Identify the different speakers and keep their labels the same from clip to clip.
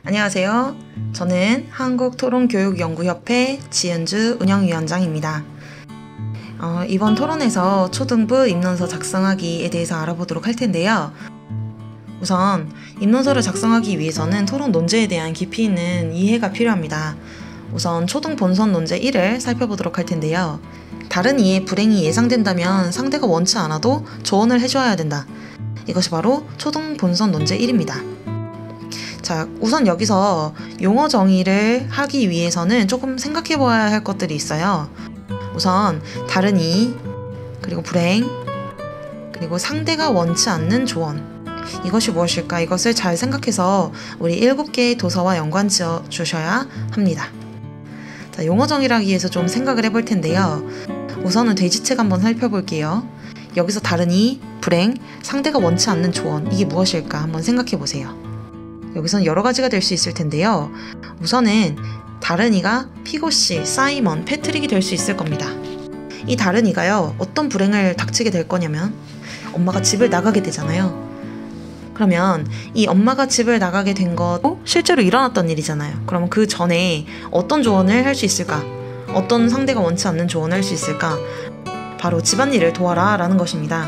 Speaker 1: 안녕하세요. 저는 한국토론교육연구협회 지은주 운영위원장입니다. 이번 토론에서 초등부 입론서 작성하기에 대해서 알아보도록 할 텐데요. 우선 입론서를 작성하기 위해서는 토론 논제에 대한 깊이 있는 이해가 필요합니다. 우선 초등 본선 논제 1을 살펴보도록 할 텐데요. 다른 이의 불행이 예상된다면 상대가 원치 않아도 조언을 해줘야 된다. 이것이 바로 초등 본선 논제 1입니다. 자, 우선 여기서 용어 정의를 하기 위해서는 조금 생각해 보아야 할 것들이 있어요. 우선 다른 이, 그리고 불행, 그리고 상대가 원치 않는 조언. 이것이 무엇일까? 이것을 잘 생각해서 우리 7개의 도서와 연관 지어 주셔야 합니다. 자, 용어 정의를 하기 위해서 좀 생각을 해볼 텐데요. 우선은 돼지책 한번 살펴볼게요. 여기서 다른 이, 불행, 상대가 원치 않는 조언. 이게 무엇일까? 한번 생각해 보세요. 여기서는 여러 가지가 될 수 있을 텐데요. 우선은 다른 이가 피고씨, 사이먼, 패트릭이 될 수 있을 겁니다. 이 다른 이가요, 어떤 불행을 닥치게 될 거냐면 엄마가 집을 나가게 되잖아요. 그러면 이 엄마가 집을 나가게 된 것도 실제로 일어났던 일이잖아요. 그러면 그 전에 어떤 조언을 할 수 있을까? 어떤 상대가 원치 않는 조언을 할 수 있을까? 바로 집안일을 도와라 라는 것입니다.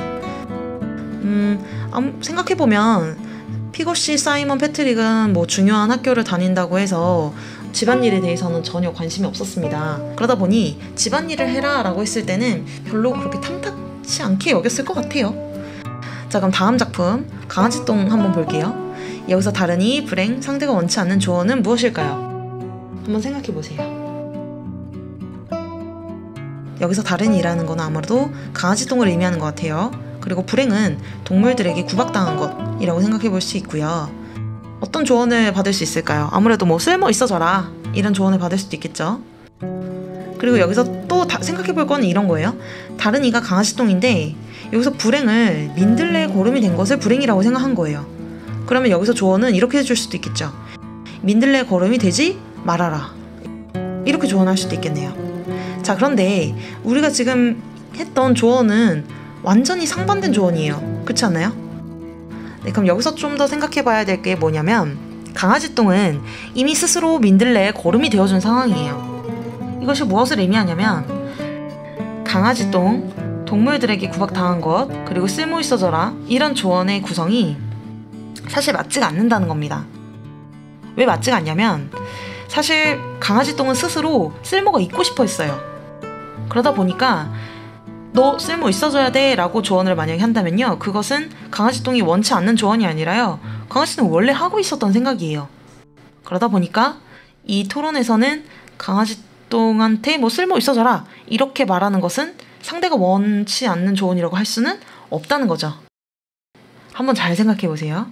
Speaker 1: 생각해보면 피고씨, 사이먼, 패트릭은 뭐 중요한 학교를 다닌다고 해서 집안일에 대해서는 전혀 관심이 없었습니다. 그러다 보니 집안일을 해라 라고 했을 때는 별로 그렇게 탐탁치 않게 여겼을 것 같아요. 자, 그럼 다음 작품 강아지똥 한번 볼게요. 여기서 다른 이, 불행, 상대가 원치 않는 조언은 무엇일까요? 한번 생각해 보세요. 여기서 다른 이라는 건 아무래도 강아지똥을 의미하는 것 같아요. 그리고 불행은 동물들에게 구박당한 것이라고 생각해 볼 수 있고요. 어떤 조언을 받을 수 있을까요? 아무래도 뭐 쓸모 있어져라 이런 조언을 받을 수도 있겠죠. 그리고 여기서 또 생각해 볼 거는 이런 거예요. 다른 이가 강아지똥인데 여기서 불행을 민들레 고름이 된 것을 불행이라고 생각한 거예요. 그러면 여기서 조언은 이렇게 해줄 수도 있겠죠. 민들레 거름이 되지 말아라. 이렇게 조언할 수도 있겠네요. 자, 그런데 우리가 지금 했던 조언은 완전히 상반된 조언이에요. 그렇지 않나요? 네, 그럼 여기서 좀 더 생각해 봐야 될 게 뭐냐면 강아지똥은 이미 스스로 민들레의 거름이 되어준 상황이에요. 이것이 무엇을 의미하냐면 강아지똥, 동물들에게 구박당한 것, 그리고 쓸모 있어져라 이런 조언의 구성이 사실 맞지가 않는다는 겁니다. 왜 맞지가 않냐면 사실 강아지똥은 스스로 쓸모가 있고 싶어 했어요. 그러다 보니까 너 쓸모 있어줘야 돼 라고 조언을 만약에 한다면요, 그것은 강아지똥이 원치 않는 조언이 아니라요, 강아지똥은 원래 하고 있었던 생각이에요. 그러다 보니까 이 토론에서는 강아지똥한테 뭐 쓸모 있어줘라 이렇게 말하는 것은 상대가 원치 않는 조언이라고 할 수는 없다는 거죠. 한번 잘 생각해 보세요.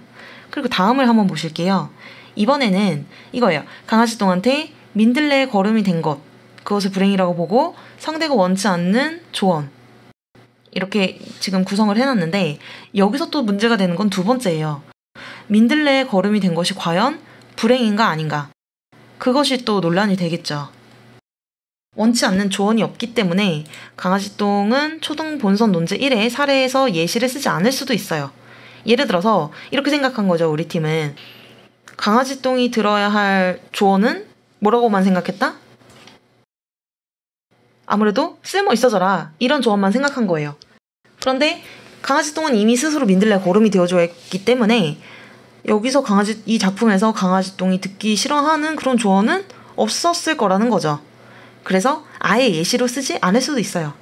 Speaker 1: 그리고 다음을 한번 보실게요. 이번에는 이거예요. 강아지똥한테 민들레의 거름이 된 것, 그것을 불행이라고 보고 상대가 원치 않는 조언, 이렇게 지금 구성을 해놨는데 여기서 또 문제가 되는 건 두 번째예요. 민들레의 거름이 된 것이 과연 불행인가 아닌가? 그것이 또 논란이 되겠죠. 원치 않는 조언이 없기 때문에 강아지똥은 초등 본선 논제 1의 사례에서 예시를 쓰지 않을 수도 있어요. 예를 들어서 이렇게 생각한 거죠. 우리 팀은 강아지똥이 들어야 할 조언은 뭐라고만 생각했다? 아무래도 쓸모 있어져라 이런 조언만 생각한 거예요. 그런데 강아지똥은 이미 스스로 민들레 거름이 되어줬기 때문에 여기서 이 작품에서 강아지똥이 듣기 싫어하는 그런 조언은 없었을 거라는 거죠. 그래서 아예 예시로 쓰지 않을 수도 있어요.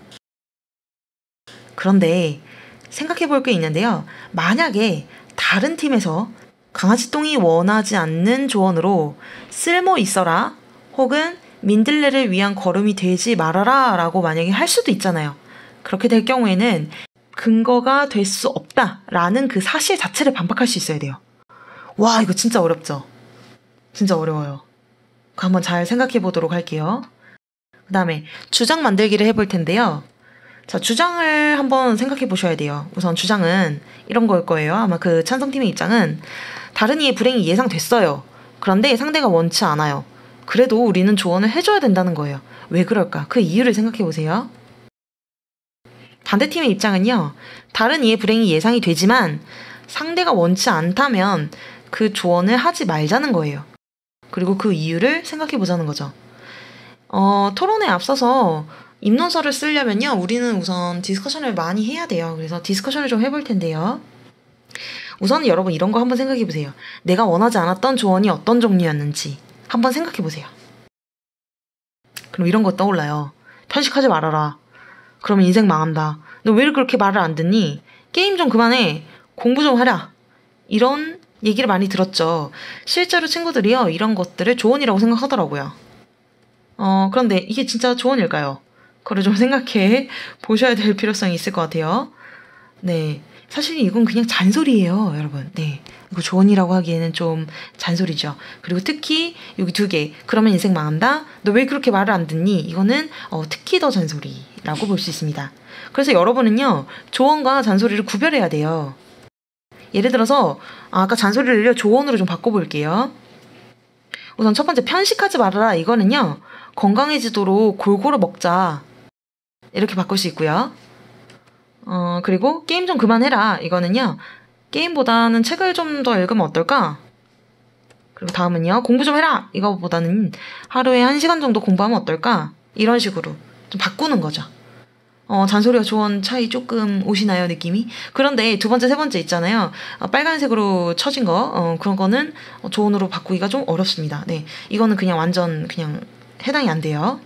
Speaker 1: 그런데 생각해 볼 게 있는데요. 만약에 다른 팀에서 강아지똥이 원하지 않는 조언으로 쓸모 있어라 혹은 민들레를 위한 거름이 되지 말아라 라고 만약에 할 수도 있잖아요. 그렇게 될 경우에는 근거가 될 수 없다라는 그 사실 자체를 반박할 수 있어야 돼요. 와, 이거 진짜 어렵죠? 진짜 어려워요. 한번 잘 생각해 보도록 할게요. 그 다음에 주장 만들기를 해볼 텐데요. 자, 주장을 한번 생각해 보셔야 돼요. 우선 주장은 이런 걸 거예요. 아마 그 찬성팀의 입장은 다른 이의 불행이 예상됐어요. 그런데 상대가 원치 않아요. 그래도 우리는 조언을 해줘야 된다는 거예요. 왜 그럴까? 그 이유를 생각해 보세요. 반대팀의 입장은요, 다른 이의 불행이 예상이 되지만 상대가 원치 않다면 그 조언을 하지 말자는 거예요. 그리고 그 이유를 생각해 보자는 거죠. 토론에 앞서서 입론서를 쓰려면요, 우리는 우선 디스커션을 많이 해야 돼요. 그래서 디스커션을 좀 해볼 텐데요. 우선 여러분 이런 거 한번 생각해 보세요. 내가 원하지 않았던 조언이 어떤 종류였는지 한번 생각해 보세요. 그럼 이런 거 떠올라요. 편식하지 말아라. 그러면 인생 망한다. 너 왜 그렇게 말을 안 듣니? 게임 좀 그만해. 공부 좀 하라. 이런 얘기를 많이 들었죠. 실제로 친구들이요, 이런 것들을 조언이라고 생각하더라고요. 그런데 이게 진짜 조언일까요? 그걸 좀 생각해 보셔야 될 필요성이 있을 것 같아요. 네. 사실 이건 그냥 잔소리예요, 여러분. 네. 이거 조언이라고 하기에는 좀 잔소리죠. 그리고 특히 여기 2개. 그러면 인생 망한다? 너 왜 그렇게 말을 안 듣니? 이거는 특히 더 잔소리라고 볼 수 있습니다. 그래서 여러분은요, 조언과 잔소리를 구별해야 돼요. 예를 들어서 아까 잔소리를요, 조언으로 좀 바꿔볼게요. 우선 첫 번째, 편식하지 말아라. 이거는요, 건강해지도록 골고루 먹자. 이렇게 바꿀 수 있고요. 그리고 게임 좀 그만해라. 이거는요, 게임보다는 책을 좀 더 읽으면 어떨까? 그리고 다음은요, 공부 좀 해라. 이거보다는 하루에 1시간 정도 공부하면 어떨까? 이런 식으로 좀 바꾸는 거죠. 잔소리와 조언 차이 조금 오시나요, 느낌이? 그런데 두 번째, 세 번째 있잖아요. 빨간색으로 쳐진 거, 그런 거는 조언으로 바꾸기가 좀 어렵습니다. 네. 이거는 그냥 완전 그냥 해당이 안 돼요.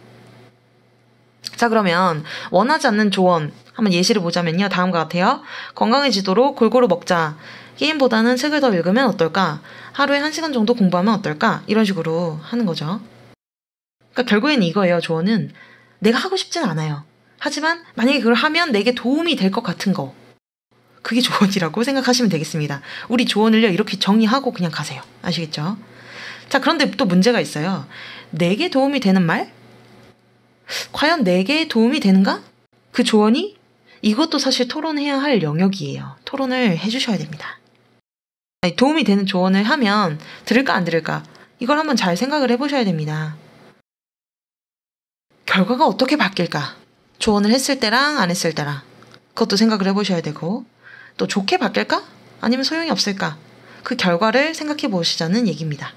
Speaker 1: 자, 그러면 원하지 않는 조언 한번 예시를 보자면요, 다음과 같아요. 건강해지도록 골고루 먹자. 게임보다는 책을 더 읽으면 어떨까? 하루에 1시간 정도 공부하면 어떨까? 이런 식으로 하는 거죠. 그러니까 결국엔 이거예요, 조언은. 내가 하고 싶진 않아요. 하지만 만약에 그걸 하면 내게 도움이 될 것 같은 거, 그게 조언이라고 생각하시면 되겠습니다. 우리 조언을요, 이렇게 정리하고 그냥 가세요. 아시겠죠? 자, 그런데 또 문제가 있어요. 내게 도움이 되는 말? 과연 내게 도움이 되는가? 그 조언이? 이것도 사실 토론해야 할 영역이에요. 토론을 해주셔야 됩니다. 도움이 되는 조언을 하면 들을까 안 들을까? 이걸 한번 잘 생각을 해보셔야 됩니다. 결과가 어떻게 바뀔까? 조언을 했을 때랑 안 했을 때랑 그것도 생각을 해보셔야 되고, 또 좋게 바뀔까? 아니면 소용이 없을까? 그 결과를 생각해 보시자는 얘기입니다.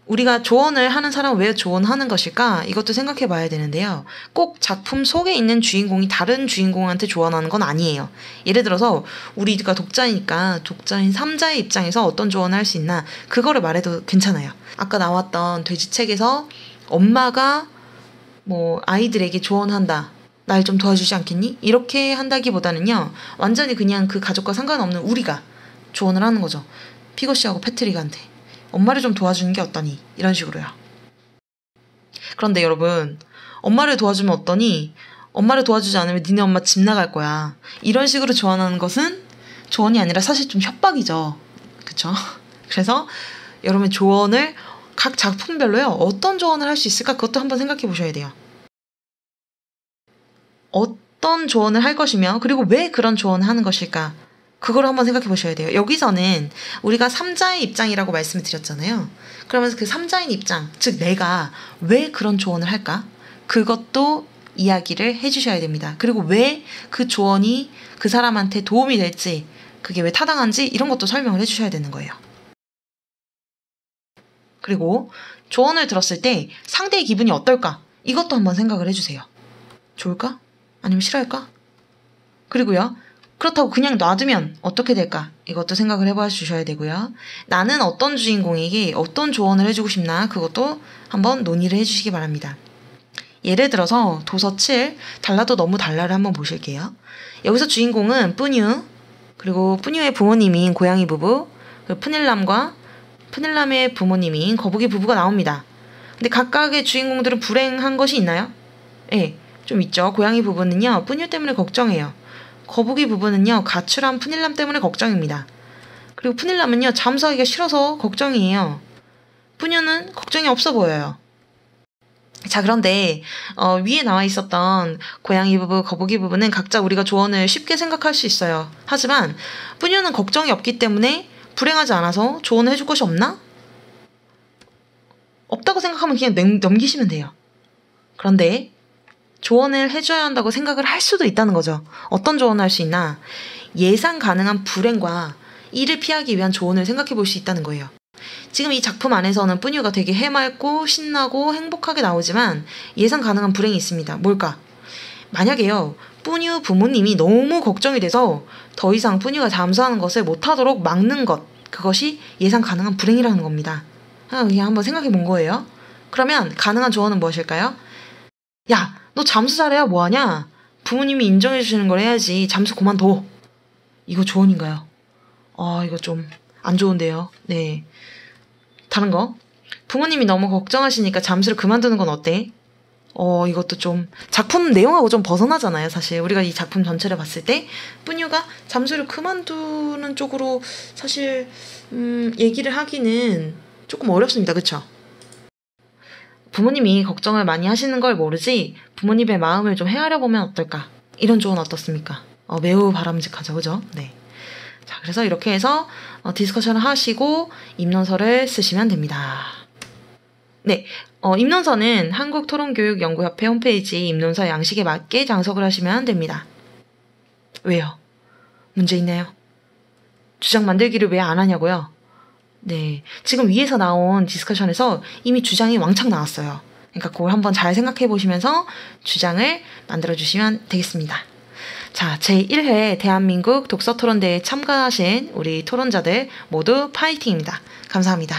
Speaker 1: 우리가 조언을 하는 사람은 왜 조언하는 것일까? 이것도 생각해 봐야 되는데요. 꼭 작품 속에 있는 주인공이 다른 주인공한테 조언하는 건 아니에요. 예를 들어서 우리가 독자이니까 독자인 3자의 입장에서 어떤 조언을 할 수 있나, 그거를 말해도 괜찮아요. 아까 나왔던 돼지책에서 엄마가 아이들에게 조언한다. 날 좀 도와주지 않겠니? 이렇게 한다기보다는요, 완전히 그냥 그 가족과 상관없는 우리가 조언을 하는 거죠. 피거 씨하고 패트릭한테 엄마를 좀 도와주는 게 어떠니? 이런 식으로요. 그런데 여러분, 엄마를 도와주면 어떠니? 엄마를 도와주지 않으면 니네 엄마 집 나갈 거야. 이런 식으로 조언하는 것은 조언이 아니라 사실 좀 협박이죠. 그쵸? 그래서 여러분, 조언을 각 작품별로요, 어떤 조언을 할 수 있을까? 그것도 한번 생각해 보셔야 돼요. 어떤 조언을 할 것이며, 그리고 왜 그런 조언을 하는 것일까? 그걸 한번 생각해 보셔야 돼요. 여기서는 우리가 3자의 입장이라고 말씀을 드렸잖아요. 그러면서 그 3자인 입장, 즉 내가 왜 그런 조언을 할까? 그것도 이야기를 해주셔야 됩니다. 그리고 왜 그 조언이 그 사람한테 도움이 될지, 그게 왜 타당한지, 이런 것도 설명을 해주셔야 되는 거예요. 그리고 조언을 들었을 때 상대의 기분이 어떨까? 이것도 한번 생각을 해주세요. 좋을까? 아니면 싫어할까? 그리고요, 그렇다고 그냥 놔두면 어떻게 될까? 이것도 생각을 해봐 주셔야 되고요. 나는 어떤 주인공에게 어떤 조언을 해주고 싶나? 그것도 한번 논의를 해주시기 바랍니다. 예를 들어서 도서 7, 달라도 너무 달라를 한번 보실게요. 여기서 주인공은 뿌뉴, 그리고 뿌뉴의 부모님인 고양이 부부, 그리고 푸닐람과 푸닐람의 부모님인 거북이 부부가 나옵니다. 근데 각각의 주인공들은 불행한 것이 있나요? 네, 좀 있죠. 고양이 부부는요, 뿌뉴 때문에 걱정해요. 거북이 부부는요, 가출한 푸닐람 때문에 걱정입니다. 그리고 푸닐람은요, 잠수하기가 싫어서 걱정이에요. 뿌뉴는 걱정이 없어 보여요. 자, 그런데 위에 나와 있었던 고양이 부부, 거북이 부부는 각자 우리가 조언을 쉽게 생각할 수 있어요. 하지만 뿌뉴는 걱정이 없기 때문에 불행하지 않아서 조언을 해줄 것이 없나? 없다고 생각하면 그냥 넘기시면 돼요. 그런데 조언을 해줘야 한다고 생각을 할 수도 있다는 거죠. 어떤 조언을 할 수 있나? 예상 가능한 불행과 이를 피하기 위한 조언을 생각해 볼 수 있다는 거예요. 지금 이 작품 안에서는 뿌뉴가 되게 해맑고 신나고 행복하게 나오지만 예상 가능한 불행이 있습니다. 뭘까? 만약에요, 뿌뉴 부모님이 너무 걱정이 돼서 더 이상 뿌뉴가 잠수하는 것을 못하도록 막는 것, 그것이 예상 가능한 불행이라는 겁니다. 그냥 한번 생각해 본 거예요. 그러면 가능한 조언은 무엇일까요? 야, 너 잠수 잘해야 뭐하냐? 부모님이 인정해 주시는 걸 해야지. 잠수 그만둬. 이거 조언인가요? 이거 좀 안 좋은데요. 네. 다른 거? 부모님이 너무 걱정하시니까 잠수를 그만두는 건 어때? 이것도 좀 작품 내용하고 좀 벗어나잖아요. 사실 우리가 이 작품 전체를 봤을 때 뿌뉴가 잠수를 그만두는 쪽으로 사실 얘기를 하기는 조금 어렵습니다. 그쵸? 부모님이 걱정을 많이 하시는 걸 모르지 부모님의 마음을 좀 헤아려 보면 어떨까? 이런 조언 어떻습니까? 매우 바람직하죠. 그죠? 네. 자, 그래서 이렇게 해서 디스커션을 하시고 입론서를 쓰시면 됩니다. 네, 입론서는 한국토론교육연구협회 홈페이지 입론서 양식에 맞게 장석을 하시면 됩니다. 왜요? 문제 있나요? 주장 만들기를 왜 안 하냐고요? 네, 지금 위에서 나온 디스커션에서 이미 주장이 왕창 나왔어요. 그러니까 그걸 한번 잘 생각해 보시면서 주장을 만들어 주시면 되겠습니다. 자, 제1회 대한민국 독서토론대회에 참가하신 우리 토론자들 모두 파이팅입니다. 감사합니다.